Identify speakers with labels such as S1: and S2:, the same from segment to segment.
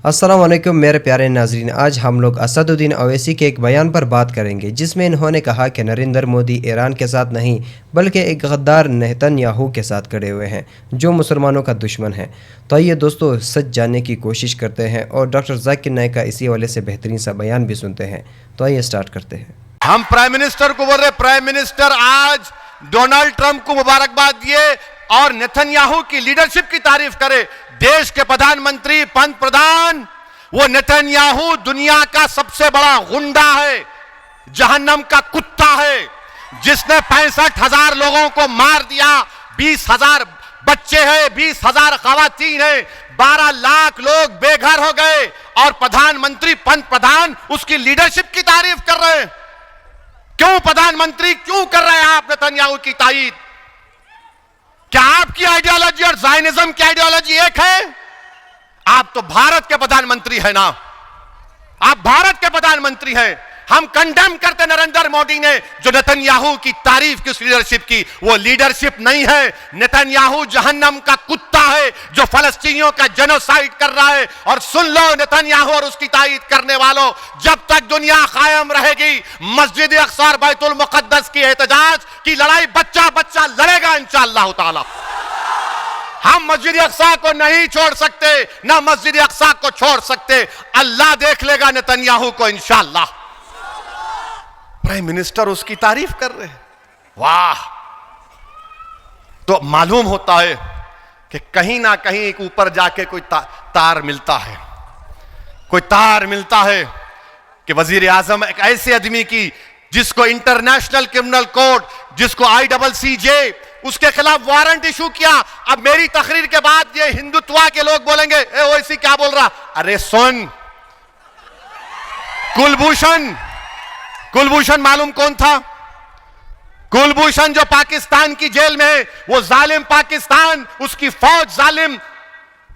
S1: अस्सलाम वालेकुम मेरे प्यारे नाजरीन, आज हम लोग असदुद्दीन ओवैसी के एक बयान पर बात करेंगे जिसमें इन्होंने कहा कि नरेंद्र मोदी ईरान के साथ नहीं बल्कि एक गद्दार नेतन्याहू के साथ खड़े हुए हैं जो मुसलमानों का दुश्मन है। तो आइए दोस्तों सच जानने की कोशिश करते हैं और डॉक्टर जाकिर नाइक का इसी हवाले से बेहतरीन सा बयान भी सुनते हैं। तो आइए स्टार्ट करते हैं।
S2: हम प्राइम मिनिस्टर को बोल रहे, प्राइम मिनिस्टर आज डोनाल्ड ट्रंप को मुबारकबाद दिए और नेतन्याहू की लीडरशिप की तारीफ करे। देश के प्रधानमंत्री, पंत प्रधान, वो नेतन्याहू दुनिया का सबसे बड़ा गुंडा है, जहन्नम का कुत्ता है, जिसने 65,000 लोगों को मार दिया। 20,000 बच्चे हैं, 20,000 खवातीन हैं, 12 लाख लोग बेघर हो गए और प्रधानमंत्री, पंत प्रधान उसकी लीडरशिप की तारीफ कर रहे हैं। क्यों प्रधानमंत्री, क्यों कर रहे हैं आप नेतन्याहू की तारीफ? क्या आपकी आइडियोलॉजी और ज़ायनिज्म की आइडियोलॉजी एक है? आप तो भारत के प्रधानमंत्री हैं ना, आप भारत के प्रधानमंत्री हैं। हम कंडेम करते नरेंद्र मोदी ने जो नेतन्याहू की तारीफ की, उस लीडरशिप की, वो लीडरशिप नहीं है। नेतन्याहू जहन्नम का कुत्ता है जो फलस्तीनियों का जेनोसाइड कर रहा है। और सुन लो नेतन्याहू और उसकी तारीफ करने वालों, जब तक दुनिया कायम रहेगी मस्जिद अक्सा और बैतुल मुकद्दस की एहतजाज की लड़ाई बच्चा बच्चा लड़ेगा इंशाअल्लाह ताला। हम मस्जिद अक्सा को नहीं छोड़ सकते, ना मस्जिद अक्सा को छोड़ सकते। अल्लाह देख लेगा नेतन्याहू को इंशाअल्लाह। प्राइम मिनिस्टर उसकी तारीफ कर रहे हैं, वाह। तो मालूम होता है कि कहीं ना कहीं ऊपर जाके कोई तार मिलता है, कोई तार मिलता है कि वजीर आजम एक ऐसे आदमी की जिसको इंटरनेशनल क्रिमिनल कोर्ट, जिसको ICC उसके खिलाफ वारंट इशू किया। अब मेरी तकरीर के बाद ये हिंदुत्वा के लोग बोलेंगे, ए ओवैसी क्या बोल रहा? अरे सुन, कुलभूषण मालूम कौन था? कुलभूषण जो पाकिस्तान की जेल में है, वो जालिम पाकिस्तान, उसकी फौज जालिम,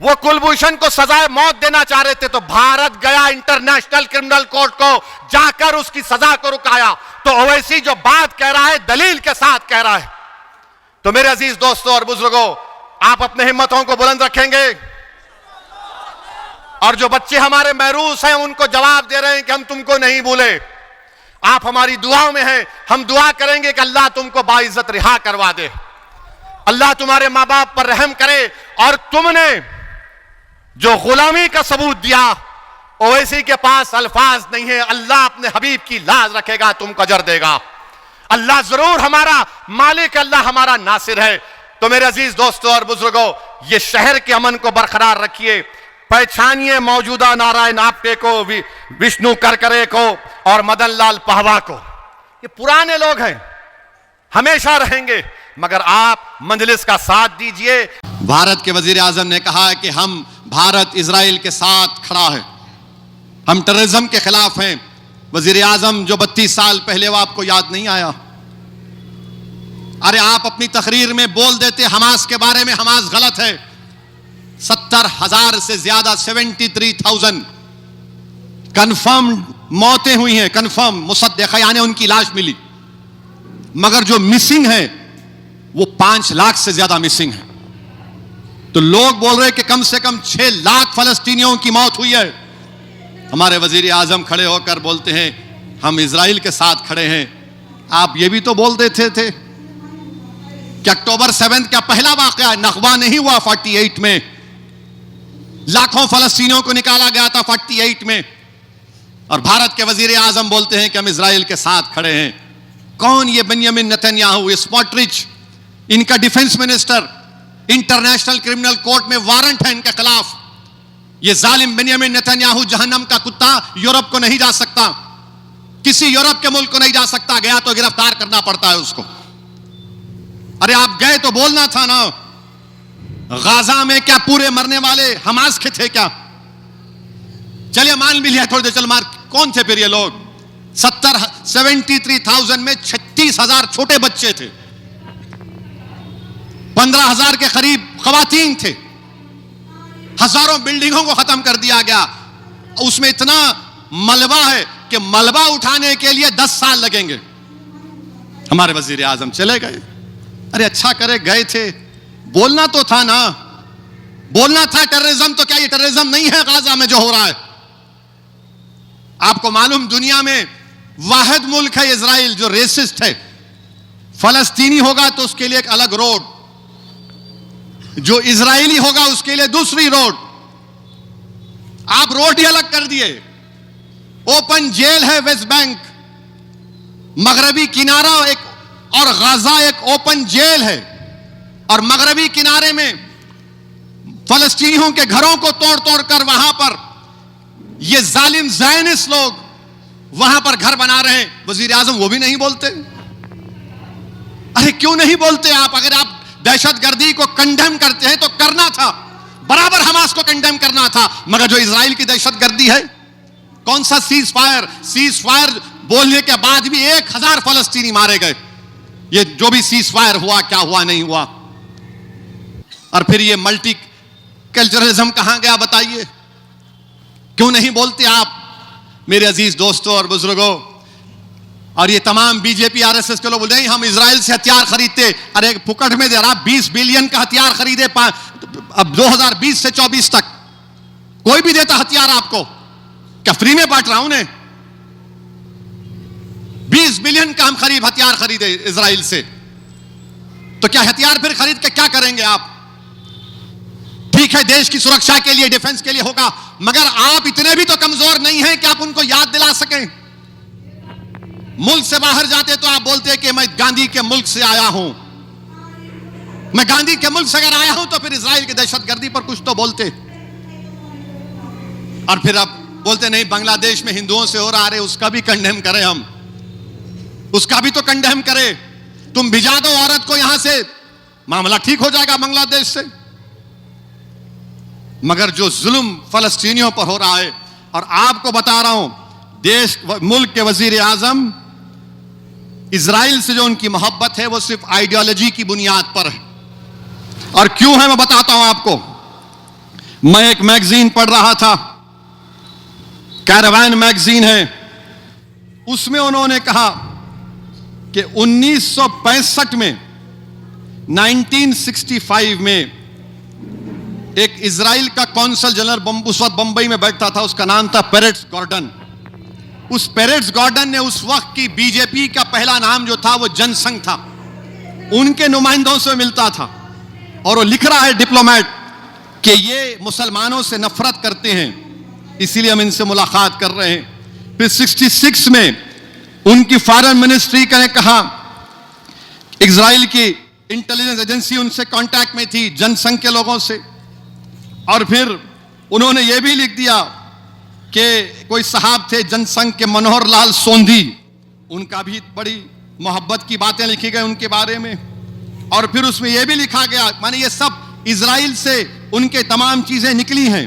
S2: वो कुलभूषण को सजाए मौत देना चाह रहे थे। तो भारत गया इंटरनेशनल क्रिमिनल कोर्ट को, जाकर उसकी सजा को रुकाया। तो ओवैसी जो बात कह रहा है दलील के साथ कह रहा है। तो मेरे अजीज दोस्तों और बुजुर्गों, आप अपने हिम्मतों को बुलंद रखेंगे और जो बच्चे हमारे महरूस हैं उनको जवाब दे रहे हैं कि हम तुमको नहीं भूले, आप हमारी दुआओं में हैं। हम दुआ करेंगे कि अल्लाह तुमको बाइज्जत रिहा करवा दे, अल्लाह तुम्हारे माँ बाप पर रहम करे। और तुमने जो गुलामी का सबूत दिया, ओवैसी के पास अल्फाज नहीं है। अल्लाह अपने हबीब की लाज रखेगा, तुमको अजर देगा। अल्लाह जरूर हमारा मालिक, अल्लाह हमारा नासिर है। तो मेरे अजीज दोस्तों और बुजुर्गों, ये शहर के अमन को बरकरार रखिए। पहचानिए मौजूदा नारायण आप्टे को, विष्णु करकरे को और मदन लाल पहवा को। ये पुराने लोग हैं, हमेशा रहेंगे, मगर आप मंजलिस का साथ दीजिए।
S3: भारत के वजीर आजम ने कहा है कि हम भारत इजराइल के साथ खड़ा है, हम टेररिज्म के खिलाफ हैं। वजीर आजम जो 32 साल पहले, वो आपको याद नहीं आया? अरे आप अपनी तकरीर में बोल देते हमास के बारे में, हमास गलत है। 70,000 से ज्यादा 73,000 कंफर्म मौतें हुई हैं, कंफर्म मुसद्दक़ा, यानी उनकी लाश मिली। मगर जो मिसिंग है वो 5 लाख से ज्यादा मिसिंग है। तो लोग बोल रहे हैं कि कम से कम 6 लाख फलस्तीनियों की मौत हुई है। हमारे वजीर आजम खड़े होकर बोलते हैं हम इजराइल के साथ खड़े हैं। आप ये भी तो बोल देते थे कि अक्टूबर 7 का पहला वाकया नखबा नहीं हुआ 48 में, लाखों फलस्तीनियों को निकाला गया था 48 में। और भारत के वजीर आजम बोलते हैं कि हम इजराइल के साथ खड़े हैं। कौन ये बेंजामिन नेतन्याहू, स्मोट्रिच, इनका defence minister, international criminal court में वारंट है इनके खिलाफ। ये जालिम बेंजामिन नेतन्याहू जहन्नम का कुत्ता यूरोप को नहीं जा सकता, किसी यूरोप के मुल्क को नहीं जा सकता। गया तो गिरफ्तार करना पड़ता है उसको। अरे आप गए तो बोलना था ना। गाजा में क्या पूरे मरने वाले हमास के थे क्या? चलिए मान भी लिया थोड़ी देर, चल मार, कौन थे फिर ये लोग? 73,000 में 36,000 छोटे बच्चे थे, 15,000 के करीब खवातीन थे, हजारों बिल्डिंगों को खत्म कर दिया गया। उसमें इतना मलबा है कि मलबा उठाने के लिए 10 साल लगेंगे। हमारे वजीर आजम चले गए। अरे अच्छा करे गए थे, बोलना तो था ना, बोलना था टेररिज्म, तो क्या ये टेररिज्म नहीं है गाजा में जो हो रहा है? आपको मालूम दुनिया में वाहिद मुल्क है इजराइल जो रेसिस्ट है। फलस्तीनी होगा तो उसके लिए एक अलग रोड, जो इजरायली होगा उसके लिए दूसरी रोड। आप रोड ही अलग कर दिए। ओपन जेल है वेस्ट बैंक, मगरबी किनारा एक, और गाजा एक ओपन जेल है, और मगरबी किनारे में फलस्तीनियों के घरों को तोड़ तोड़ कर वहां पर ये जालिम ज़ायनिस्ट लोग वहां पर घर बना रहे हैं। वजीर आजम वो भी नहीं बोलते। अरे क्यों नहीं बोलते आप? अगर आप दहशतगर्दी को कंडेम करते हैं तो करना था, बराबर हमास को कंडेम करना था। मगर जो इजराइल की दहशतगर्दी है, कौन सा सीज फायर बोलने के बाद भी 1000 फलस्तीनी मारे गए। ये जो भी सीज फायर हुआ, क्या हुआ नहीं हुआ। और फिर ये मल्टी कल्चरलिज्म कहां गया बताइए? क्यों नहीं बोलते आप मेरे अजीज दोस्तों और बुजुर्गों? और ये तमाम बीजेपी आरएसएस के लोग बोल रहे हैं हम इजराइल से हथियार खरीदते। अरे फुकट में दे रहा, 20 बिलियन का हथियार खरीदे अब 2020 से 24 तक। कोई भी देता हथियार आपको, क्या फ्री में बांट रहा हूं उन्हें? 20 बिलियन का हम हथियार खरीदे इजराइल से, तो क्या हथियार फिर खरीद के क्या करेंगे आप? ठीक है, देश की सुरक्षा के लिए, डिफेंस के लिए होगा, मगर आप इतने भी तो कमजोर नहीं हैं कि आप उनको याद दिला सकें। मुल्क से बाहर जाते तो आप बोलते हैं कि मैं गांधी के मुल्क से आया हूं। मैं गांधी के मुल्क से अगर आया हूं तो फिर इजराइल की दहशतगर्दी पर कुछ तो बोलते। और फिर अब बोलते नहीं बांग्लादेश में हिंदुओं से हो रहा है, उसका भी कंडेम करें हम, उसका भी तो कंडेम करें। तुम भिजा दो औरत को यहां से, मामला ठीक हो जाएगा बांग्लादेश से। मगर जो जुल्म फलस्तीनियों पर हो रहा है, और आपको बता रहा हूं देश मुल्क के वजीर आजम इजराइल से जो उनकी मोहब्बत है वो सिर्फ आइडियोलॉजी की बुनियाद पर है। और क्यों है मैं बताता हूं आपको। मैं एक मैगजीन पढ़ रहा था, कैरावान मैगजीन है, उसमें उन्होंने कहा कि 1965 में 1965 में एक इजराइल का कौंसल जनरल उस वक्त बंबई में बैठता था, उसका नाम था पेरेट्स गॉर्डन। उस पेरेट्स गॉर्डन ने उस वक्त की बीजेपी का पहला नाम जो था वो जनसंघ था, उनके नुमाइंदों से मिलता था। और वो लिख रहा है डिप्लोमेट कि ये मुसलमानों से नफरत करते हैं, इसीलिए हम इनसे मुलाकात कर रहे हैं। फिर 66 में उनकी फॉरेन मिनिस्ट्री ने कहा, इजराइल की इंटेलिजेंस एजेंसी उनसे कांटेक्ट में थी, जनसंघ के लोगों से। और फिर उन्होंने ये भी लिख दिया कि कोई साहब थे जनसंघ के मनोहर लाल सोंधी, उनका भी बड़ी मोहब्बत की बातें लिखी गई उनके बारे में। और फिर उसमें यह भी लिखा गया, माने ये सब इजराइल से उनके तमाम चीजें निकली हैं।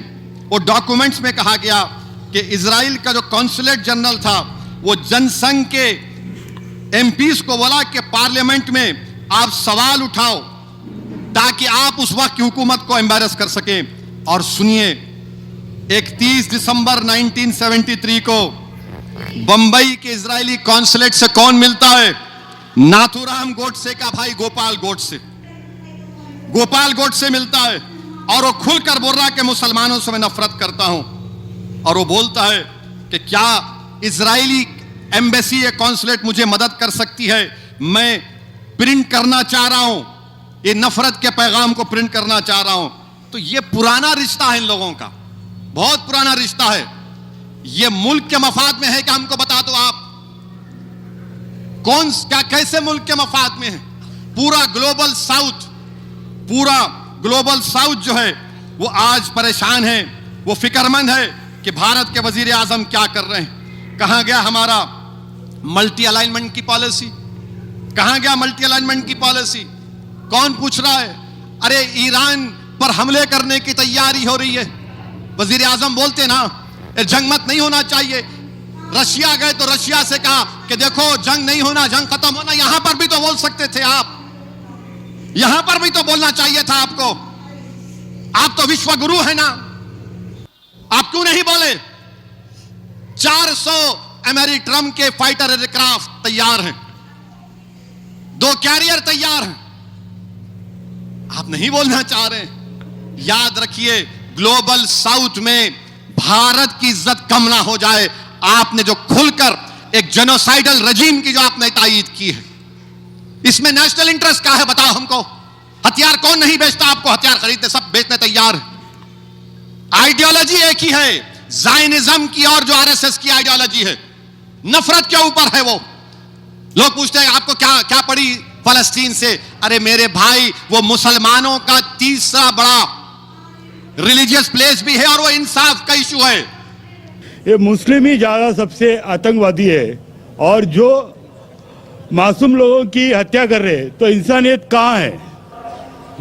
S3: वो डॉक्यूमेंट्स में कहा गया कि इजराइल का जो कॉन्सुलेट जनरल था वो जनसंघ के एमपीज को बोला कि पार्लियामेंट में आप सवाल उठाओ ताकि आप उस वक्त की हुकूमत को एम्बैरस कर सकें। और सुनिए, 31 दिसंबर 1973 को बंबई के इजरायली कॉन्सुलेट से कौन मिलता है? नाथूराम गोडसे का भाई गोपाल गोडसे मिलता है। और वो खुलकर बोल रहा है कि मुसलमानों से मैं नफरत करता हूं। और वो बोलता है कि क्या इजरायली एम्बेसी या कॉन्सुलेट मुझे मदद कर सकती है? मैं प्रिंट करना चाह रहा हूं, ये नफरत के पैगाम को प्रिंट करना चाह रहा हूं। तो ये पुराना रिश्ता है इन लोगों का, बहुत पुराना रिश्ता है। ये मुल्क के मफाद में है कि हमको बता दो आप कौन क्या कैसे मुल्क के मफाद में है? पूरा ग्लोबल साउथ जो है वो आज परेशान है, वो फिक्रमंद है कि भारत के वजीर आजम क्या कर रहे हैं। कहां गया हमारा मल्टी अलाइनमेंट की पॉलिसी? कहां गया मल्टी अलाइनमेंट की पॉलिसी? कौन पूछ रहा है? अरे ईरान पर हमले करने की तैयारी हो रही है, वजीर आजम बोलते ना जंग मत नहीं होना चाहिए। रशिया गए तो रशिया से कहा कि देखो जंग नहीं होना, जंग खत्म होना। यहां पर भी तो बोल सकते थे आप, यहां पर भी तो बोलना चाहिए था आपको। आप तो विश्व गुरु है ना, आप क्यों नहीं बोले? 400 अमेरिट्रम के फाइटर एयरक्राफ्ट तैयार हैं, 2 कैरियर तैयार हैं, आप नहीं बोलना चाह रहे हैं। याद रखिए, ग्लोबल साउथ में भारत की इज्जत कम ना हो जाए। आपने जो खुलकर एक जेनोसाइडल रजीम की जो आपने तायीद की है, इसमें नेशनल इंटरेस्ट क्या है बताओ हमको। हथियार कौन नहीं बेचता? आपको हथियार खरीदने सब बेचने तैयार है। आइडियोलॉजी एक ही है, जायनिज्म की और जो आरएसएस की आइडियोलॉजी है, नफरत के ऊपर है वो। लोग पूछते हैं आपको क्या क्या पड़ी फलस्तीन से? अरे मेरे भाई, वो मुसलमानों का तीसरा बड़ा रिलीजियस प्लेस भी है और वो इंसाफ का इशू है।
S4: ये मुस्लिम ही ज्यादा सबसे आतंकवादी है, और जो मासूम लोगों की हत्या कर रहे हैं, तो इंसानियत कहाँ है?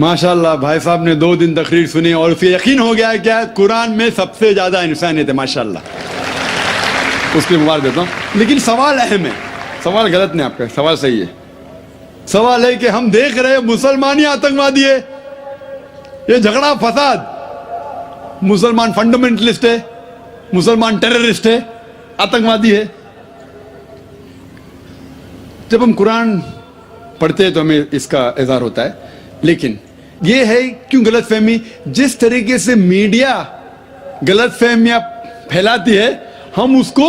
S5: माशाल्लाह भाई साहब ने 2 दिन तकरीर सुनी और उसे यकीन हो गया है क्या कुरान में सबसे ज्यादा इंसानियत है। माशाल्लाह, उसके मुबारक देता हूं। लेकिन सवाल अहम है, सवाल गलत नहीं, आपका सवाल सही है। सवाल है कि हम देख रहे हैं मुसलमान ही आतंकवादी है, ये झगड़ा फसाद, मुसलमान फंडामेंटलिस्ट है, मुसलमान टेररिस्ट है, आतंकवादी है। जब हम कुरान पढ़ते हैं तो हमें इसका इज़हार होता है। लेकिन ये है क्यों गलतफहमी, जिस तरीके से मीडिया गलतफहमियां फैलाती है, हम उसको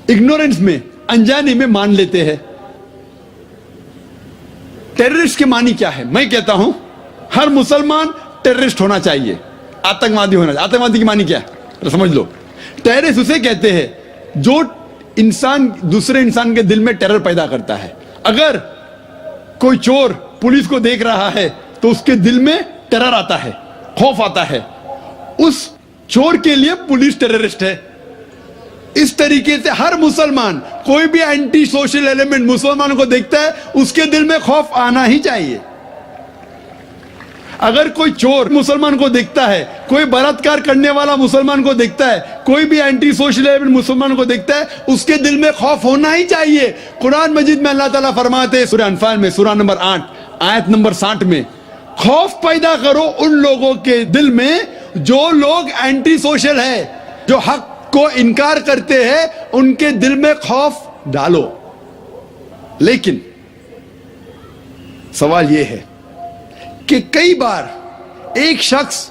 S5: इग्नोरेंस में, अनजाने में मान लेते हैं। टेररिस्ट के मानी क्या है? मैं कहता हूं हर मुसलमान टेररिस्ट होना चाहिए, आतंकवादी होना चाहिए। आतंकवादी की मानी क्या है तो समझ लो। टेररिस्ट उसे कहते हैं जो इंसान दूसरे इंसान के दिल में टेरर पैदा करता है। अगर कोई चोर पुलिस को देख रहा है तो उसके दिल में टेरर आता है, खौफ आता है, उस चोर के लिए पुलिस टेररिस्ट है। इस तरीके से हर मुसलमान, कोई भी एंटी सोशल एलिमेंट मुसलमानों को देखता है, उसके दिल में खौफ आना ही चाहिए। अगर कोई चोर मुसलमान को देखता है, कोई बलात्कार करने वाला मुसलमान को देखता है, कोई भी एंटी सोशल एलिमेंट मुसलमान को देखता है, उसके दिल में खौफ होना ही चाहिए। कुरान मजीद में अल्लाह ताला फरमाते हैं सूरह अनफाल में, सूरह नंबर 8 आयत नंबर 60 में, खौफ पैदा करो उन लोगों के दिल में जो लोग एंटी सोशल है, जो हक को इनकार करते हैं, उनके दिल में खौफ डालो। लेकिन सवाल यह है कि कई बार एक शख्स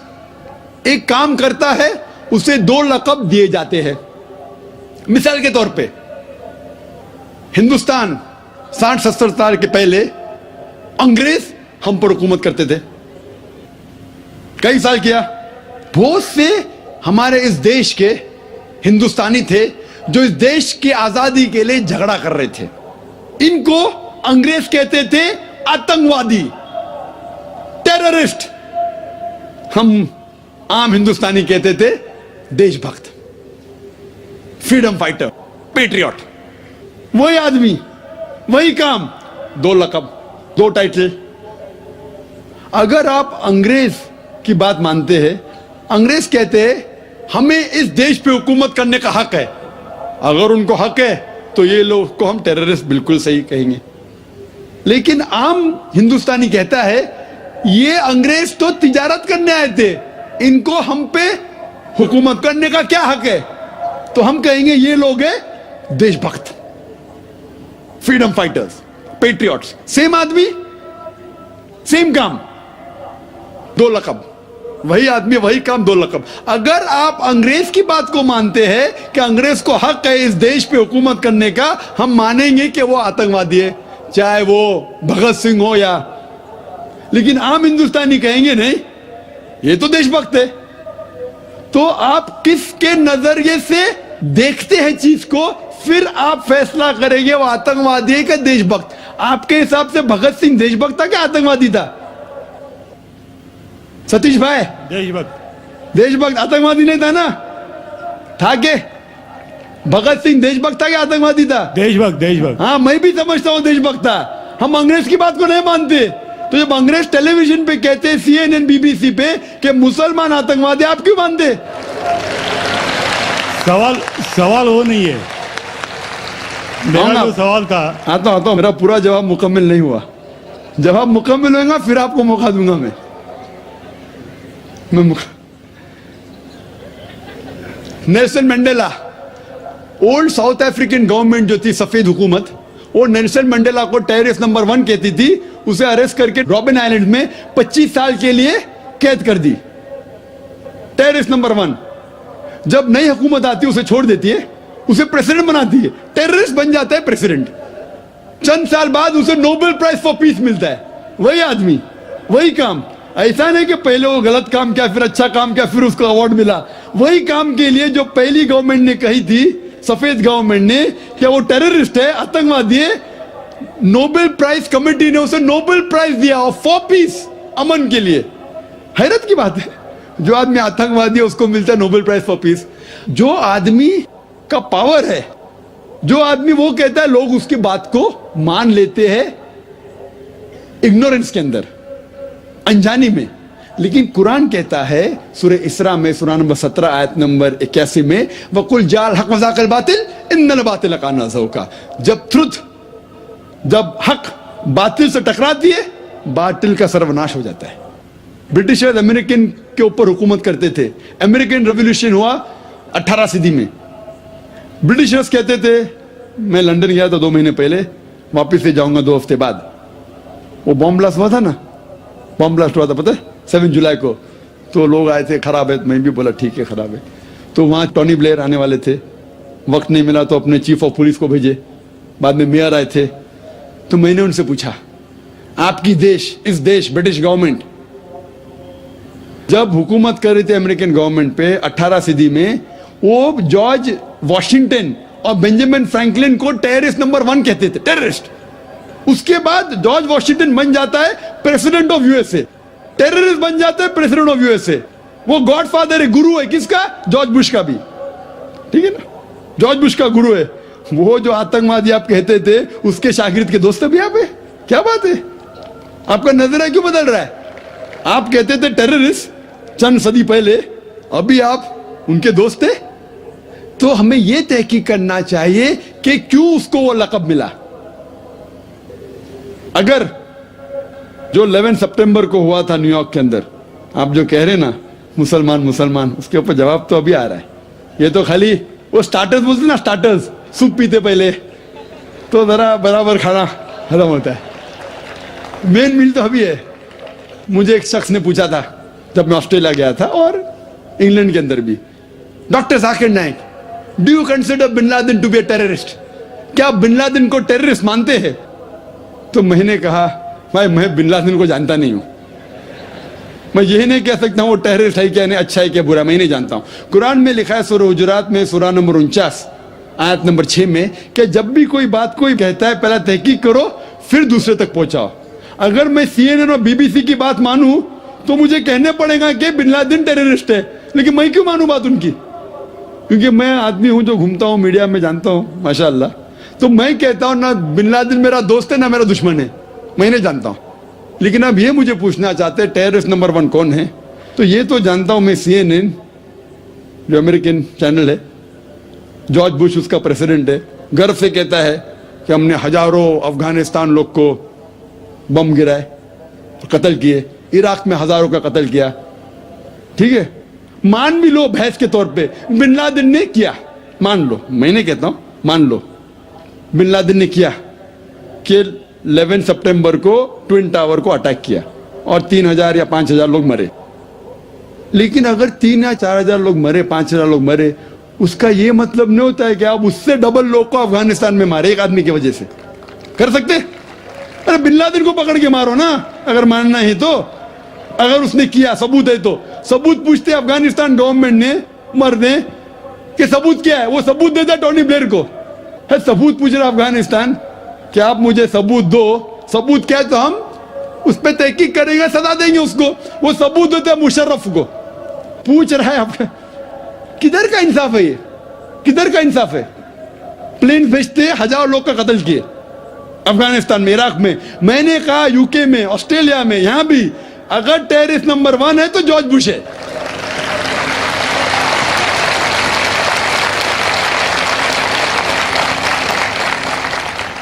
S5: एक काम करता है, उसे 2 लक़ब दिए जाते हैं। मिसाल के तौर पे हिंदुस्तान 60-70 साल के पहले अंग्रेज हम पर हुकूमत करते थे, कई साल किया। बहुत से हमारे इस देश के हिंदुस्तानी थे जो इस देश की आजादी के लिए झगड़ा कर रहे थे। इनको अंग्रेज कहते थे आतंकवादी, टेररिस्ट। हम आम हिंदुस्तानी कहते थे देशभक्त, फ्रीडम फाइटर, पेट्रियट। वही आदमी, वही काम, 2 लक़ब, 2 टाइटल। अगर आप अंग्रेज की बात मानते हैं, अंग्रेज कहते हैं हमें इस देश पे हुकूमत करने का हक है। अगर उनको हक है तो ये लोग को हम टेररिस्ट बिल्कुल सही कहेंगे। लेकिन आम हिंदुस्तानी कहता है ये अंग्रेज तो तिजारत करने आए थे, इनको हम पे हुकूमत करने का क्या हक है? तो हम कहेंगे ये लोग हैं देशभक्त, फ्रीडम फाइटर्स, पेट्रियट्स। सेम आदमी, सेम काम, 2 लक़ब। वही आदमी, वही काम, 2 लक़ब। अगर आप अंग्रेज की बात को मानते हैं कि अंग्रेज को हक है इस देश पे हुकूमत करने का, हम मानेंगे कि वो आतंकवादी है, चाहे वो भगत सिंह हो या। लेकिन आम हिंदुस्तानी कहेंगे नहीं, ये तो देशभक्त है। तो आप किसके नजरिए से देखते हैं चीज को, फिर आप फैसला करेंगे वो आतंकवादी है कि देशभक्त। आपके हिसाब से भगत सिंह देशभक्त था क्या आतंकवादी था? सतीश भाई,
S4: देशभक्त।
S5: देशभक्त, आतंकवादी नहीं था ना? था के भगत सिंह देशभक्त था क्या आतंकवादी था?
S4: देशभक्त, देशभक्त।
S5: हाँ, मैं भी समझता हूं देशभक्त था। हम अंग्रेज की बात को नहीं मानते। तो जब अंग्रेज टेलीविजन पे कहते हैं, CNN, BBC पे, कि मुसलमान आतंकवादी, आप क्यों मानते?
S4: सवाल वो नहीं है। मेरा जो सवाल था,
S5: आता हूं, मेरा पूरा जवाब मुकम्मल नहीं हुआ। जवाब मुकम्मल होगा फिर आपको मौका दूंगा मैं Nelson Mandela, old south African government जो थी, सफेद हुकूमत, वो नेल्सन मंडेला को टेररिस्ट नंबर 1 कहती थी। उसे अरेस्ट करके रॉबिन आइलैंड में 25 साल के लिए कैद कर दी, टेररिस्ट नंबर 1। जब नई हुकूमत आती है उसे छोड़ देती है, उसे प्रेसिडेंट बनाती है, टेररिस्ट बन जाता है प्रेसिडेंट। चंद साल बाद उसे नोबेल प्राइज फॉर पीस मिलता है। वही आदमी, वही काम। ऐसा नहीं कि पहले वो गलत काम किया, फिर अच्छा काम किया, फिर उसको अवार्ड मिला। वही काम के लिए जो पहली गवर्नमेंट ने कही थी, सफेद गवर्नमेंट ने, कि वो टेररिस्ट है, आतंकवादी है, नोबेल प्राइज कमेटी ने उसे नोबेल प्राइज दिया फॉर पीस, अमन के लिए। हैरत की बात है, जो आदमी आतंकवादी है उसको मिलता है नोबेल प्राइज फॉर पीस। जो आदमी का पावर है, जो आदमी वो कहता है, लोग उसकी बात को मान लेते हैं इग्नोरेंस के अंदर, अनजानी में। लेकिन कुरान कहता है सूरह इसरा में, सूरा नंबर 17 आयत नंबर 81 में, वकुल जाल हक वज़ाकल बातिल इन्नल बातिल काना ज़हूका। जब हक बातिल से टकराती है, बातिल का सर्वनाश हो जाता है। ब्रिटिशर्स अमेरिकन के ऊपर हुकूमत करते थे। अमेरिकन रेवोल्यूशन हुआ 18 सदी में। ब्रिटिशर्स कहते थे, मैं लंदन गया था 2 महीने पहले, वापिस से जाऊंगा 2 हफ्ते बाद। वो बॉम्ब ब्लास्ट हुआ था ना, बॉम्ब ब्लास्ट हुआ था, पता है, 7 जुलाई को। तो लोग आए थे, खराब है, मैं भी बोला ठीक है खराब है। तो वहाँ टोनी ब्लेयर आने वाले थे, वक्त नहीं मिला तो अपने चीफ ऑफ पुलिस को भेजे, बाद में मेयर आए थे। तो मैंने उनसे पूछा, आपकी इस देश ब्रिटिश गवर्नमेंट जब हुकूमत कर रही थी अमेरिकन गवर्नमेंट पे 18 सदी में, वो जॉर्ज वॉशिंगटन और बेंजामिन फ्रैंकलिन को टेररिस्ट नंबर 1 कहते थे, टेररिस्ट। उसके बाद जॉर्ज वॉशिंगटन बन जाता है प्रेसिडेंट ऑफ यूएसए, टेररिस्ट बन जाता है प्रेसिडेंट ऑफ यूएसए। वो गॉडफादर है, गुरु है, किसका? जॉर्ज बुश का भी, ठीक है ना, जॉर्ज बुश का गुरु है। वो जो आतंकवादी आप कहते थे, उसके शागिर्द के दोस्त भी आप है। क्या बात है, आपका नजरिया क्यों बदल रहा है? आप कहते थे टेररिस्ट चंद सदी पहले, अभी आप उनके दोस्त थे। तो हमें यह तहकीक करना चाहिए कि क्यों उसको वो लक़ब मिला। अगर जो 11 सितंबर को हुआ था न्यूयॉर्क के अंदर, आप जो कह रहे ना मुसलमान, उसके ऊपर जवाब तो अभी आ रहा है। ये तो खाली वो स्टार्टर्स बोलते ना, स्टार्टर्स, सूप पीते पहले तो जरा बराबर खाना खत्म होता है। मेन मील तो अभी है। मुझे एक शख्स ने पूछा था जब मैं ऑस्ट्रेलिया गया था, और इंग्लैंड के अंदर भी, doctor Zakir Naik, do you consider bin Laden to be a terrorist? क्या आप बिन लादेन को टेररिस्ट मानते हैं? तो मैंने कहा, भाई मैं बिन लादेन को जानता नहीं हूं, मैं यही नहीं कह सकता हूं वो टेररिस्ट है क्या नहीं, अच्छा है क्या बुरा, मैं नहीं जानता हूं। कुरान में लिखा है सूरह हुजुरात में, सूरा नंबर 49 आयत नंबर 6 में, कि जब भी कोई बात कोई कहता है, पहला तहकीक करो, फिर दूसरे तक पहुंचाओ। अगर मैं CNN और BBC की बात मानूं तो मुझे कहने पड़ेगा कि बिन लादेन टेररिस्ट है, लेकिन मैं क्यों मानूं बात उनकी? क्योंकि मैं आदमी हूं जो घूमता हूं मीडिया में, जानता हूं माशाअल्लाह। तो मैं कहता हूं ना बिन लादेन मेरा दोस्त है ना मेरा दुश्मन है, मैं नहीं जानता हूं। लेकिन अब ये मुझे पूछना चाहते हैं टेररिस्ट नंबर 1 कौन है? तो ये तो जानता हूं मैं, CNN जो अमेरिकन चैनल है, जॉर्ज बुश उसका प्रेसिडेंट है, गर्व से कहता है कि हमने हजारों अफगानिस्तान लोग को बम गिराए और कत्ल किए, इराक में हजारों का कत्ल किया। ठीक है, मान भी लो बहस के तौर पे बिन लादेन ने किया, मान लो, मैं नहीं कहता हूं, मान लो बिन लादेन ने किया कि 11 सितंबर को ट्विन टावर को अटैक किया और 3000 या 5000 लोग मरे। लेकिन अगर 3 या 4000 लोग मरे, 5000 लोग मरे, उसका यह मतलब नहीं होता है कि आप उससे डबल लोग को अफगानिस्तान में मारे एक आदमी की वजह से। कर सकते? अरे बिन लादेन को पकड़ के मारो ना, अगर मानना है तो। अगर उसने किया, सबूत है तो सबूत पूछते अफगानिस्तान गवर्नमेंट ने, मर्दे कि सबूत क्या है, वो सबूत देता टोनी ब्लेयर को। है सबूत पूछ रहा अफगानिस्तान कि आप मुझे सबूत दो, सबूत क्या है तो हम उस पर तहकीक करेंगे, सजा देंगे उसको। वो सबूत देते मुशर्रफ को। पूछ रहा है आपका, किधर का इंसाफ है ये? किधर का इंसाफ है? प्लेन भेजते हजारों लोग का कत्ल किए अफगानिस्तान में, इराक में। मैंने कहा यूके में, ऑस्ट्रेलिया में, यहां भी अगर टेररिस्ट नंबर 1 है तो जॉर्ज बुश है।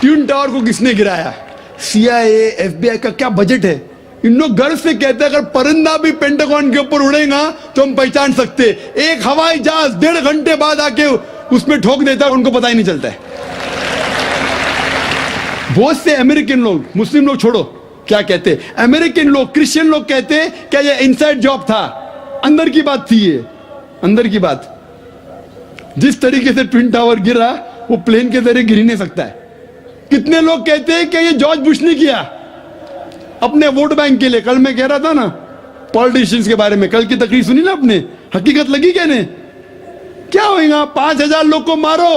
S5: ट्विन टावर को किसने गिराया? CIA, FBI का क्या बजट है? इन लोग गर्व से कहते हैं अगर परिंदा भी पेंटागन के ऊपर उड़ेगा तो हम पहचान सकते। एक हवाई जहाज 1.5 घंटे बाद आके उसमें ठोक देता है, उनको पता ही नहीं चलता है। बहुत से अमेरिकन लोग, मुस्लिम लोग छोड़ो, क्या कहते, अमेरिकन लोग, क्रिश्चियन लोग कहते क्या ये इनसाइड जॉब था, अंदर की बात थी, ये अंदर की बात। जिस तरीके से ट्विन टावर गिरा वो प्लेन के जरिए गिर ही नहीं सकता है। कितने लोग कहते हैं कि ये जॉर्ज बुश ने किया अपने वोट बैंक के लिए। कल मैं कह रहा था ना पॉलिटिशियंस के बारे में, कल की तकरीर सुनी ना आपने, हकीकत लगी क्या ने? क्या होगा, 5,000 लोग को मारो,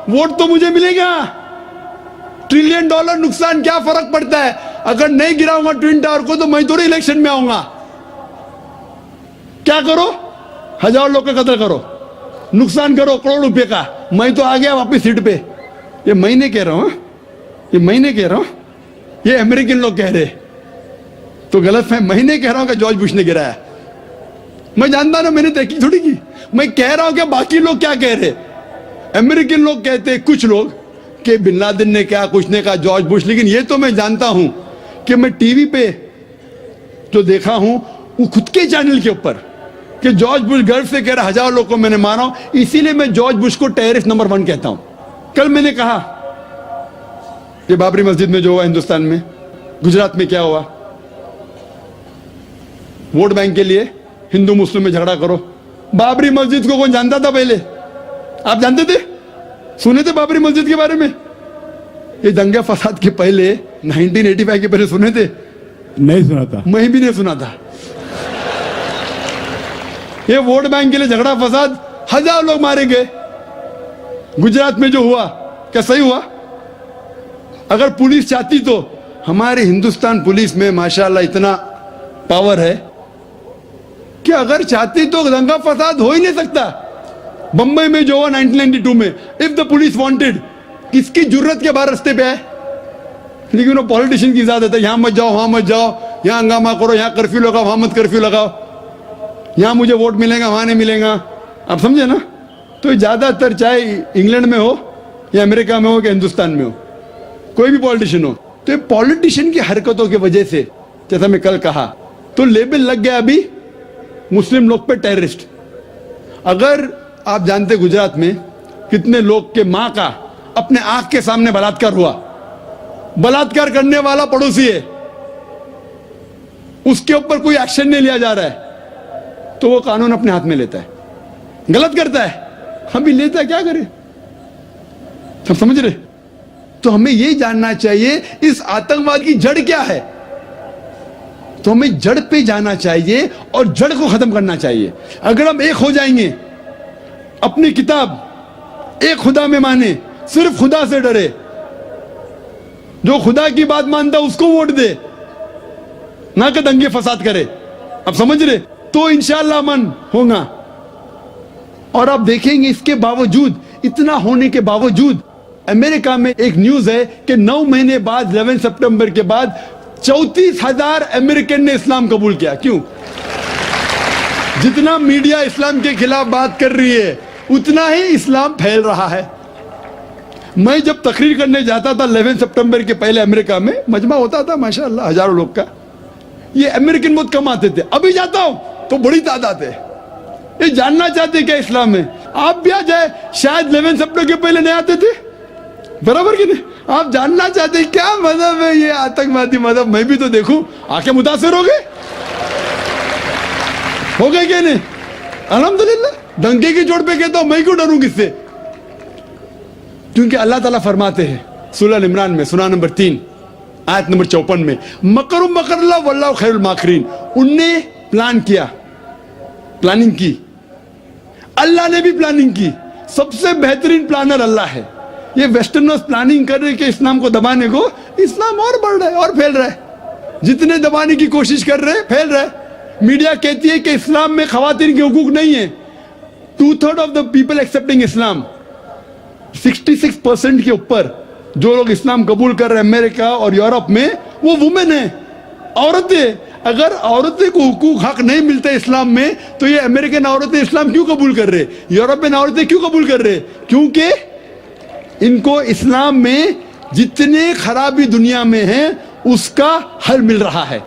S5: वोट तो मुझे मिलेगा। $1 ट्रिलियन नुकसान, क्या फर्क पड़ता है? अगर नहीं गिराऊंगा ट्विन टावर को तो मैं थोड़ी इलेक्शन में आऊंगा। क्या करो, 1,000 लोग का कत्ल करो, नुकसान करो करोड़ रुपए का, मैं तो आ गया वापस सीट पे। ये महीने कह रहा हूं, ये महीने कह रहा हूं, ये अमेरिकन लोग कह रहे तो गलत है। महीने कह रहा हूं कि जॉर्ज बुश ने गिराया। मैं जानता ना, मैंने तहकीक थोड़ी की, मैं कह रहा हूं कि बाकी लोग क्या कह रहे। अमेरिकन लोग कहते, कुछ लोग, कि बिन लादेन ने क्या कुछ ने कहा, जॉर्ज बुश। लेकिन ये तो मैं जानता हूं कि मैं टीवी पे जो देखा हूं वो खुद के चैनल के ऊपर कि जॉर्ज बुश गर्व से कह रहा 1,000 लोग को मैंने मारा, इसीलिए मैं जॉर्ज बुश को टेररिस्ट नंबर 1 कहता हूं। कल मैंने कहा कि बाबरी मस्जिद में जो हुआ हिंदुस्तान में, गुजरात में क्या हुआ, वोट बैंक के लिए हिंदू मुस्लिम में झगड़ा करो। बाबरी मस्जिद को कौन जानता था पहले? आप जानते थे? सुने थे बाबरी मस्जिद के बारे में? ये दंगे फसाद के पहले 1985 के पहले सुने थे?
S4: नहीं सुना था,
S5: मैं भी नहीं सुना था। ये वोट बैंक के लिए झगड़ा फसाद, 1,000 लोग मारे गए। गुजरात में जो हुआ क्या सही हुआ? अगर पुलिस चाहती तो, हमारे हिंदुस्तान पुलिस में माशाल्लाह इतना पावर है कि अगर चाहती तो दंगा फसाद हो ही नहीं सकता। बंबई में जो हुआ 1992 में, इफ द पुलिस वांटेड, किसकी जरूरत के बाहर रास्ते पे है? लेकिन वो पॉलिटिशियन की इजाजत है, यहां मत जाओ वहां मत जाओ, यहां हंगामा करो, यहां कर्फ्यू लगाओ वहां मत कर्फ्यू लगाओ, यहां मुझे वोट मिलेगा वहां नहीं मिलेगा। आप समझे ना? तो ज्यादातर चाहे इंग्लैंड में हो या अमेरिका में हो या हिंदुस्तान में हो, कोई भी पॉलिटिशियन हो, तो पॉलिटिशियन की हरकतों की वजह से, जैसा मैं कल कहा, तो लेबल लग गया अभी मुस्लिम लोग पे टेररिस्ट। अगर आप जानते गुजरात में कितने लोग के मां का अपने आंख के सामने बलात्कार हुआ, बलात्कार करने वाला पड़ोसी है, उसके ऊपर कोई एक्शन नहीं लिया जा रहा है, तो वो कानून अपने हाथ में लेता है, गलत करता है, हम भी लेता है, क्या करें? सब समझ रहे? तो हमें यही जानना चाहिए इस आतंकवाद की जड़ क्या है। तो हमें जड़ पे जाना चाहिए और जड़ को खत्म करना चाहिए। अगर हम एक हो जाएंगे, अपनी किताब एक खुदा में माने, सिर्फ खुदा से डरे, जो खुदा की बात मानता उसको वोट दे, ना कि दंगे फसाद करे। अब समझ रहे? तो इंशाअल्लाह अमन होगा। और आप देखेंगे इसके बावजूद, इतना होने के बावजूद, अमेरिका में एक न्यूज है कि 9 महीने बाद 11 सितंबर के बाद 34,000 अमेरिकन ने इस्लाम कबूल किया। क्यों? जितना मीडिया इस्लाम के खिलाफ बात कर रही है उतना ही इस्लाम फैल रहा है। मैं जब तकरीर करने जाता था 11 सितंबर के पहले अमेरिका में, मजमा होता था माशाअल्लाह हजारों लोग का, ये अमेरिकन बहुत कम आते थे। अभी जाता हूं तो बड़ी तादाद है। ये जानना चाहते क्या इस्लाम में? आप भी आ जाए, शायद 11 सितंबर के पहले नहीं आते थे, बराबर कि नहीं? आप जानना चाहते क्या मजहब है ये आतंकवादी मजहब, मैं भी तो देखूं, आके मुतासिर हो गए क्या नहीं? अल्हम्दुलिल्लाह। डंके की चोट पे कहता हूं, मैं क्यों डरूं किससे? क्योंकि अल्लाह ताला फरमाते हैं सूरह इमरान में, सूरह नंबर 3 आयत नंबर 54 में, मकरुम मकरल्लाह वल्लाहु खैरुल माकिरीन। उनने प्लान किया, प्लानिंग की, अल्लाह ने भी प्लानिंग की। सबसे बेहतरीन प्लानर अल्लाह है। ये वेस्टर्नर्स प्लानिंग कर रहे कि इस्लाम को दबाने को, इस्लाम और बढ़ रहा है और फैल रहा है। जितने दबाने की कोशिश कर रहे हैं फैल रहा है। मीडिया कहती है कि इस्लाम में खवातीन के हुकूक नहीं है। 2/3 ऑफ द पीपल एक्सेप्टिंग इस्लाम, 66% के ऊपर जो लोग इस्लाम कबूल कर रहे हैं अमेरिका और यूरोप में, वो वुमेन है, औरतें। अगर औरतें को हुकूक हक नहीं मिलते इस्लाम में, तो ये अमेरिकन औरतें इस्लाम क्यों कबूल कर रहे, यूरोपियन औरतें क्यों कबूल कर रहे? क्योंकि इनको इस्लाम में जितने खराबी दुनिया में है उसका हल मिल रहा है।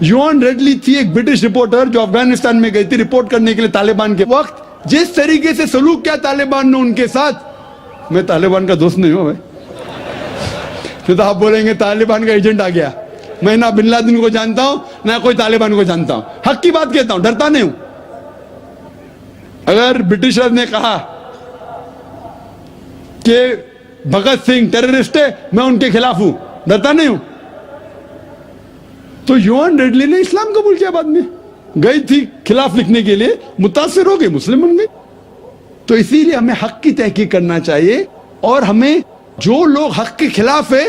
S5: योन रेडली थी एक ब्रिटिश रिपोर्टर जो अफगानिस्तान में गई थी रिपोर्ट करने के लिए तालिबान के वक्त। जिस तरीके से सलूक किया तालिबान ने उनके साथ, मैं तालिबान का दोस्त नहीं हूं भाई, तो आप बोलेंगे तालिबान का एजेंट आ गया। मैं ना बिन लादेन को जानता हूं ना कोई तालिबान को जानता हूं, हक की बात कहता हूं, डरता नहीं हूं। अगर ब्रिटिशर्स ने कहा कि भगत सिंह टेररिस्ट है, मैं उनके खिलाफ हूं, डरता नहीं हूं। तो युआन रेडली ने इस्लाम कबूल किया, बाद में गई थी खिलाफ लिखने के लिए, मुतासिर हो गई, मुस्लिम बन गई। तो इसीलिए हमें हक की तहकीक करना चाहिए और हमें जो लोग हक के खिलाफ है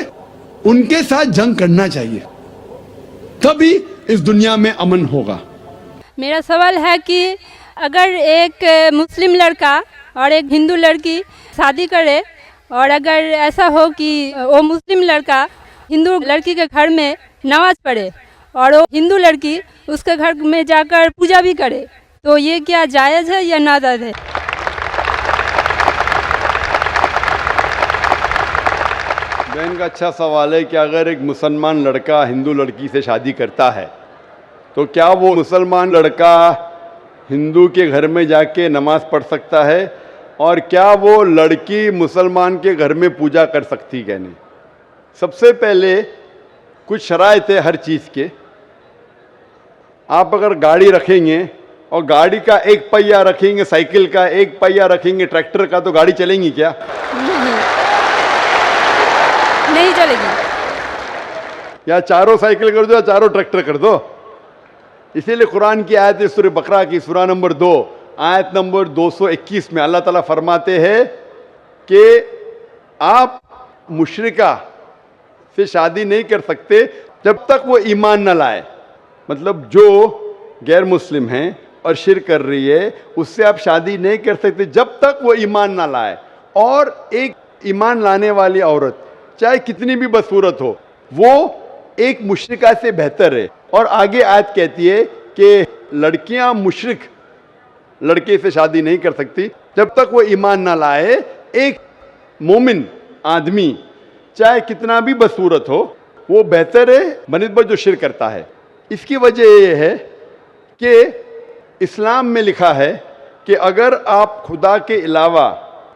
S5: उनके साथ जंग करना चाहिए, तभी इस दुनिया में अमन होगा।
S6: मेरा सवाल है कि अगर एक मुस्लिम लड़का और एक हिंदू लड़की शादी करे और अगर ऐसा हो कि वो मुस्लिम लड़का हिंदू लड़की के घर में नमाज पढ़े और वो हिंदू लड़की उसके घर में जाकर पूजा भी करे, तो ये क्या जायज़ है या नाजायज़ है?
S7: बहन का अच्छा सवाल है कि अगर एक मुसलमान लड़का हिंदू लड़की से शादी करता है तो क्या वो मुसलमान लड़का हिंदू के घर में जाके नमाज पढ़ सकता है, और क्या वो लड़की मुसलमान के घर में पूजा कर सकती है? नहीं। सबसे पहले कुछ शराइत है हर चीज़ के। आप अगर गाड़ी रखेंगे और गाड़ी का एक पहिया रखेंगे, साइकिल का एक पहिया रखेंगे, ट्रैक्टर का, तो गाड़ी चलेंगी क्या?
S6: नहीं चलेगी।
S7: या चारों साइकिल कर दो या चारों ट्रैक्टर कर दो। इसीलिए कुरान की आयत है सूरह बकरा की सूरा नंबर 2 आयत नंबर 221 में अल्लाह ताला फरमाते हैं कि आप मुशरिका से शादी नहीं कर सकते जब तक वो ईमान न लाए। मतलब जो गैर मुस्लिम हैं और शिर्क कर रही है उससे आप शादी नहीं कर सकते जब तक वो ईमान ना लाए। और एक ईमान लाने वाली औरत चाहे कितनी भी बदसूरत हो वो एक मुशरिका से बेहतर है। और आगे आयत कहती है कि लड़कियां मुशरिक लड़के से शादी नहीं कर सकती जब तक वो ईमान ना लाए। एक मोमिन आदमी चाहे कितना भी बदसूरत हो वो बेहतर है बनिस्बत जो शिर्क करता है। इसकी वजह यह है कि इस्लाम में लिखा है कि अगर आप खुदा के अलावा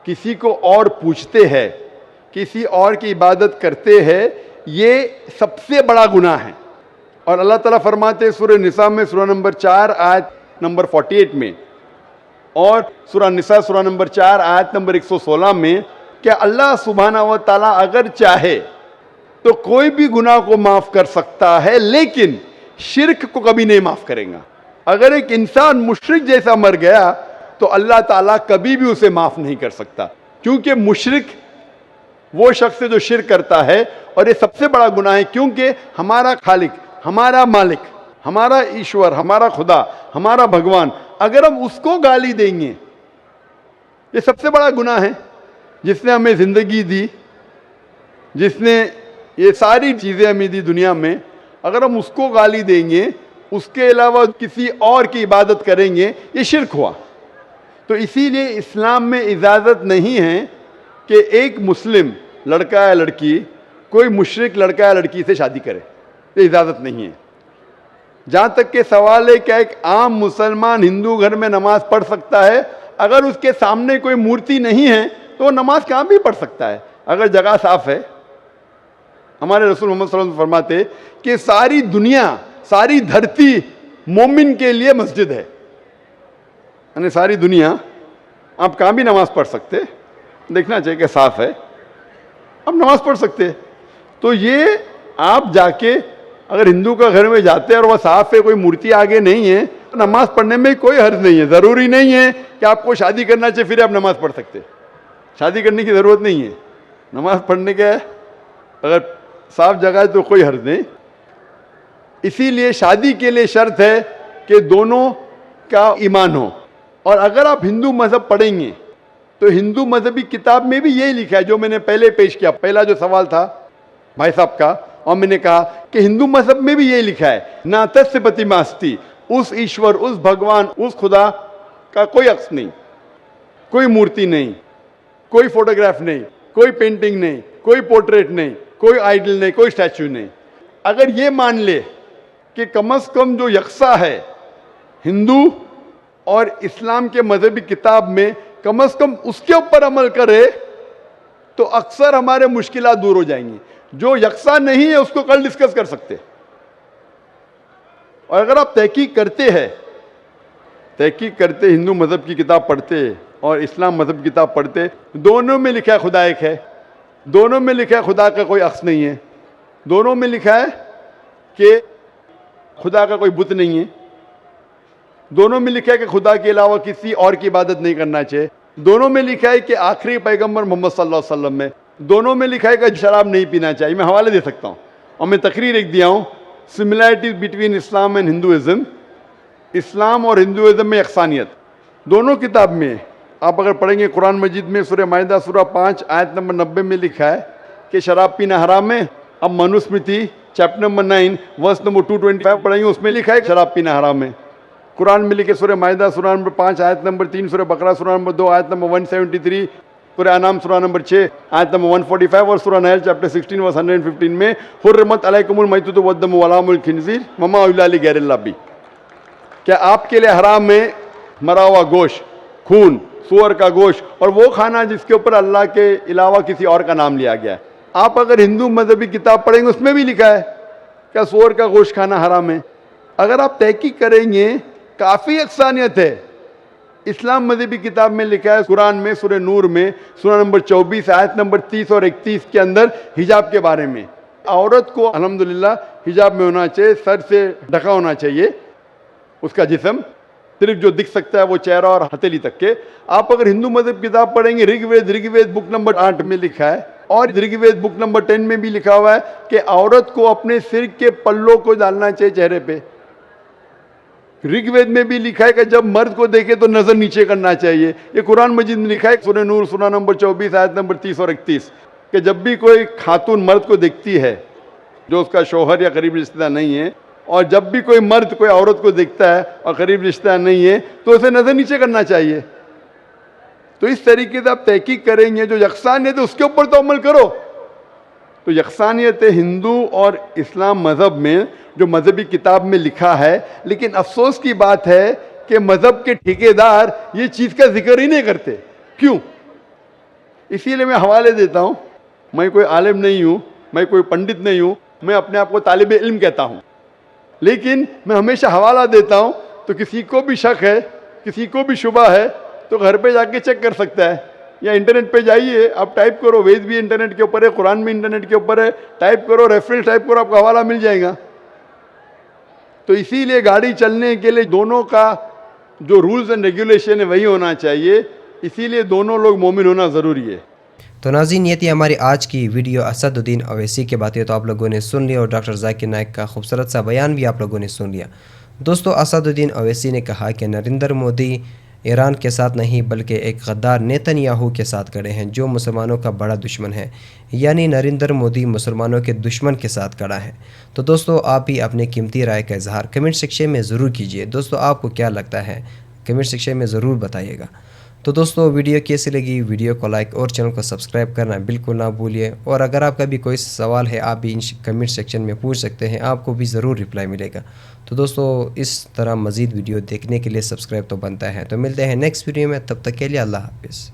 S7: किसी को और पूछते हैं, किसी और की इबादत करते हैं, ये सबसे बड़ा गुनाह है। और अल्लाह ताला फरमाते हैं सूरह निसा में सूरा नंबर 4 आयत नंबर 48 में और सूरा निसा सूरा नंबर 4 आयत नंबर 116 में कि अल्लाह सुब्हाना व तआला अगर चाहे तो कोई भी गुनाह को माफ़ कर सकता है, लेकिन शिर्क को कभी नहीं माफ़ करेगा। अगर एक इंसान मुशरिक जैसा मर गया तो अल्लाह ताला कभी भी उसे माफ़ नहीं कर सकता, क्योंकि मुशरिक वो शख्स है जो शिर्क करता है। और ये सबसे बड़ा गुनाह है, क्योंकि हमारा खालिक, हमारा मालिक, हमारा ईश्वर, हमारा खुदा, हमारा भगवान, अगर हम उसको गाली देंगे, ये सबसे बड़ा गुनाह है। जिसने हमें ज़िंदगी दी, जिसने ये सारी चीज़ें हमें दी दुनिया में, अगर हम उसको गाली देंगे, उसके अलावा किसी और की इबादत करेंगे, ये शिर्क हुआ। तो इसीलिए इस्लाम में इजाज़त नहीं है कि एक मुस्लिम लड़का या लड़की कोई मुशरिक लड़का या लड़की से शादी करे, ये इजाज़त नहीं है। जहाँ तक के सवाल है क्या एक आम मुसलमान हिंदू घर में नमाज पढ़ सकता है? अगर उसके सामने कोई मूर्ति नहीं है तो वो नमाज कहाँ भी पढ़ सकता है, अगर जगह साफ है। हमारे रसूल मोहम्मद सल्लल्लाहु अलैहि वसल्लम फरमाते कि सारी दुनिया, सारी धरती मोमिन के लिए मस्जिद है, यानी सारी दुनिया आप कहाँ भी नमाज पढ़ सकते, देखना चाहिए कि साफ है, आप नमाज पढ़ सकते। तो ये आप जाके अगर हिंदू का घर में जाते हैं और वह साफ है, कोई मूर्ति आगे नहीं है, तो नमाज पढ़ने में कोई हर्ज नहीं है। ज़रूरी नहीं है कि आपको शादी करना चाहिए फिर आप नमाज पढ़ सकते, शादी करने की ज़रूरत नहीं है। नमाज पढ़ने के अगर साफ जगह है तो कोई हर्ज नहीं। इसीलिए शादी के लिए शर्त है कि दोनों का ईमान हो। और अगर आप हिंदू मज़हब पढ़ेंगे तो हिंदू मजहबी किताब में भी यही लिखा है जो मैंने पहले पेश किया, पहला जो सवाल था भाई साहब का, और मैंने कहा कि हिंदू मजहब में भी यही लिखा है, ना तस्य प्रतिमास्ति, उस ईश्वर, उस भगवान, उस खुदा का कोई अक्स नहीं, कोई मूर्ति नहीं, कोई फोटोग्राफ नहीं, कोई पेंटिंग नहीं, कोई पोर्ट्रेट नहीं, कोई आइडल नहीं, कोई स्टैचू नहीं। अगर ये मान ले कि कम से कम जो यकसा है हिंदू और इस्लाम के मजहबी किताब में, कम से कम उसके ऊपर अमल करे तो अक्सर हमारे मुश्किलात दूर हो जाएंगी। जो यकसा नहीं है उसको कल डिस्कस कर सकते, और अगर आप तहकीक करते हिंदू मज़हब की किताब पढ़ते और इस्लाम मज़हब की किताब पढ़ते, दोनों में लिखा है खुदा एक है, दोनों में लिखा है खुदा का कोई अक्स नहीं है, दोनों में लिखा है कि खुदा का कोई बुत नहीं है, दोनों में लिखा है कि खुदा के अलावा किसी और की इबादत नहीं करना चाहिए, दोनों में लिखा है कि आखिरी पैगंबर मोहम्मद सल्लल्लाहु अलैहि वसल्लम में, दोनों में लिखा है कि शराब नहीं पीना चाहिए। मैं हवाले दे सकता हूँ और मैं तकरीर लिख दिया हूँ, similarities between Islam and Hinduism, इस्लाम और हिंदुइज्म में यकसानियत दोनों किताब में। आप अगर पढ़ेंगे कुरान मजीद में सूरह माइदा सूरह 5 आयत नंबर 90 में लिखा है कि शराब पीना हराम है। अब Manusmriti chapter number 9 verse number 225 पढ़ेंगे, उसमें लिखा है शराब पीना हराम है। कुरान में लिखे सूरह माइदा सूरह नंबर 5 आयत नंबर 3, सूरह बकरा सूरह नंबर 2 आयत नंबर 173, सूरह अनाम सूरह नंबर 6 आयत नंबर 145 और सूरह नहल चैप्टर 16 वर्स 115 में हुर्रिमत अलैकुमुल मैततु वद्दमु वलाहुमुल खिंज़ीर वमा उहिल्ला लिगैरिल्लाह बिही। क्या आपके लिए हराम है मरा हुआ गोश्त, खून, सूअर का गोश्त और वो खाना जिसके ऊपर अल्लाह के अलावा किसी और का नाम लिया गया है। आप अगर हिंदू मजहबी किताब पढ़ेंगे उसमें भी लिखा है क्या सूअर का गोश्त खाना हराम है। अगर आप तहकीक करेंगे काफ़ी यकसानियत है। इस्लाम मजहबी किताब में लिखा है कुरान में सूरह नूर में सूरह नंबर 24 आयत नंबर 30 और 31 के अंदर हिजाब के बारे में, औरत को अल्हम्दुलिल्लाह हिजाब में होना चाहिए, सर से ढका होना चाहिए उसका जिस्म, सिर्फ जो दिख सकता है वो चेहरा और हथेली तक के। आप अगर हिंदू मजहब किताब पढ़ेंगे ऋग्वेद बुक नंबर 8 में लिखा है और ऋग्वेद बुक नंबर 10 में भी लिखा हुआ है कि औरत को अपने सिर के पल्लों को डालना चाहिए चेहरे पे। ऋग्वेद में भी लिखा है कि जब मर्द को देखे तो नजर नीचे करना चाहिए। ये कुरान मजीद में लिखा है सूरह नूर सूरह नंबर 24 आयत नंबर 30 और 31 कि जब भी कोई खातून मर्द को देखती है जो उसका शौहर या करीब रिश्तेदार नहीं है, और जब भी कोई मर्द कोई औरत को देखता है और करीब रिश्तेदार नहीं है तो उसे नजर नीचे करना चाहिए। तो इस तरीके से आप तहकीक करेंगे, जो यकसानियत है उसके ऊपर तो अमल करो। तो यकसानियत हिंदू और इस्लाम मज़हब में जो मजहबी किताब में लिखा है, लेकिन अफसोस की बात है कि मज़हब के ठेकेदार ये चीज़ का जिक्र ही नहीं करते। क्यों? इसीलिए मैं हवाले देता हूँ। मैं कोई आलिम नहीं हूँ, मैं कोई पंडित नहीं हूँ, मैं अपने आप को तालिब इल्म कहता हूँ, लेकिन मैं हमेशा हवाला देता हूँ। तो किसी को भी शक है, किसी को भी शुबा है तो घर पे जाके चेक कर सकता है, या इंटरनेट पे जाइए, आप टाइप करो, वेद भी इंटरनेट के ऊपर है, कुरान भी इंटरनेट के ऊपर है, टाइप करो, रेफरेंस टाइप करो, आपको हवाला मिल जाएगा। तो इसीलिए गाड़ी चलने के लिए दोनों का जो रूल्स एंड रेगुलेशन है वही होना चाहिए, इसीलिए दोनों लोग मोमिन होना ज़रूरी है।
S1: तो नाज़रीन, ये थी हमारी आज की वीडियो असदुद्दीन अवैसी की बातें तो आप लोगों ने सुन लिया और डॉक्टर जाकिर नाइक का खूबसूरत सा बयान भी आप लोगों ने सुन लिया। दोस्तों, असदुद्दीन अवैसी ने कहा कि नरेंद्र मोदी ईरान के साथ नहीं बल्कि एक गद्दार नेतन्याहू के साथ खड़े हैं जो मुसलमानों का बड़ा दुश्मन है, यानी नरेंद्र मोदी मुसलमानों के दुश्मन के साथ खड़ा है। तो दोस्तों, आप भी अपने कीमती राय का इजहार कमेंट सेक्शन में ज़रूर कीजिए। दोस्तों, आपको क्या लगता है कमेंट सेक्शन में ज़रूर बताइएगा। तो दोस्तों, वीडियो कैसी लगी, वीडियो को लाइक और चैनल को सब्सक्राइब करना बिल्कुल ना भूलिए। और अगर आपका भी कोई सवाल है आप भी कमेंट सेक्शन में पूछ सकते हैं, आपको भी ज़रूर रिप्लाई मिलेगा। तो दोस्तों, इस तरह मज़ीद वीडियो देखने के लिए सब्सक्राइब तो बनता है। तो मिलते हैं नेक्स्ट वीडियो में, तब तक के लिए अल्लाह हाफिज़।